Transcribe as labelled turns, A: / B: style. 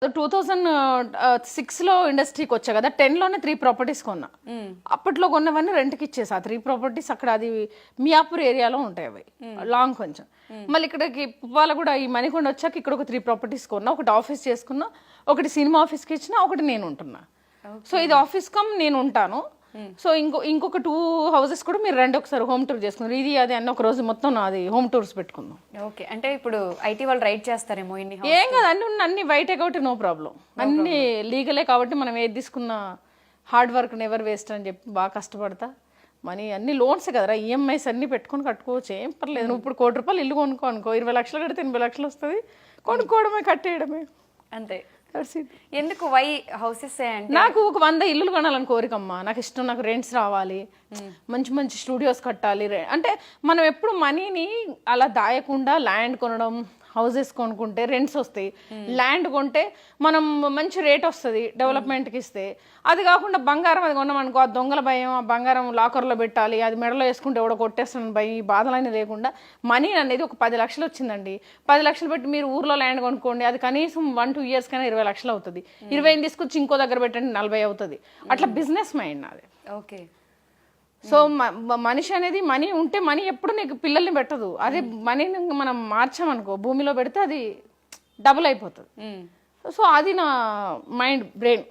A: 2006లో ఇండస్ట్రీకి వచ్చా కదా, 10లోనే 3 ప్రాపర్టీస్ కొన్నా. అప్పట్లో కొన్నవన్నీ రెంట్కి ఇచ్చేసా. 3 ప్రాపర్టీస్ అక్కడ, అది మియాపూర్ ఏరియాలో ఉంటాయి అవి, లాంగ్ కొంచెం. మళ్ళీ ఇక్కడికి పువ్వాల కూడా ఈ మణికొండ వచ్చాక ఇక్కడ ఒక 3 ప్రాపర్టీస్ కొన్నా. ఒకటి ఆఫీస్ చేసుకున్నా, ఒకటి సినిమా ఆఫీస్కి ఇచ్చిన, ఒకటి నేను ఉంటున్నా. సో ఇది ఆఫీస్ కమ్ నేను ఉంటాను. సో ఇంకొక 2 హౌసెస్ కూడా మీరు రండి ఒకసారి హోమ్ టూర్ చేసుకుంటారు. ఇది అది అన్న ఒక రోజు మొత్తం నాది హోమ్ టూర్స్ పెట్టుకుందాం.
B: ఓకే, అంటే ఇప్పుడు ఐటీ వాళ్ళు రైడ్ చేస్తారేమో ఇన్ని.
A: ఏం కాదు, అన్ని బయటే కాబట్టి నో ప్రాబ్లం. అన్ని లీగలే కాబట్టి మనం ఏది తీసుకున్న హార్డ్ వర్క్ నెవర్ వేస్ట్ అని చెప్పి బాగా కష్టపడతా. మనీ అన్ని లోన్స్ కదరా, ఈఎంఐస్ అన్ని పెట్టుకొని కట్టుకోవచ్చు, ఏం పర్లేదు. నువ్వు ఇప్పుడు ₹1,00,00,000 ఇల్లు అనుకో, 20 లక్షలు కడితే 80 లక్షలు వస్తుంది. కొనుక్కోవడమే, కట్టేయడమే,
B: అంతే. ఎందుకు వై హౌసెస్?
A: నాకు ఒక 100 ఇల్లులు కొనాలని కోరికమ్మా. నాకు ఇష్టం, నాకు రెంట్స్ రావాలి, మంచి మంచి స్టూడియోస్ కట్టాలి. అంటే మనం ఎప్పుడు మనీని అలా దాయకుండా ల్యాండ్ కొనడం, హౌసెస్ కొనుక్కుంటే రెంట్స్ వస్తాయి. ల్యాండ్ కొంటే మనం మంచి రేట్ వస్తుంది డెవలప్మెంట్కి ఇస్తే. అది కాకుండా బంగారం అది కొన్నాం అనుకో, ఆ దొంగల భయం, ఆ బంగారం లాకర్లో పెట్టాలి, అది మెడలో వేసుకుంటే ఎవడో కొట్టేస్తాను భయం, ఈ బాధలన్నీ లేకుండా మనీ అనేది ఒక 10 లక్షలు వచ్చిందండి. 10 లక్షలు పెట్టి మీరు ఊర్లో ల్యాండ్ కొనుక్కోండి, అది కనీసం 1-2 ఇయర్స్ కన్నా 20 లక్షలు అవుతుంది. 20 తీసుకొచ్చి ఇంకో దగ్గర పెట్టండి 40 అవుతుంది. అట్లా బిజినెస్ మైండ్ నాది.
B: ఓకే.
A: సో మనిషి అనేది, మనీ ఉంటే మనీ ఎప్పుడు నీకు పిల్లల్ని పెట్టదు. అదే మనీని మనం మార్చామనుకో, భూమిలో పెడితే అది డబుల్ అయిపోతుంది. సో అది నా మైండ్, బ్రెయిన్.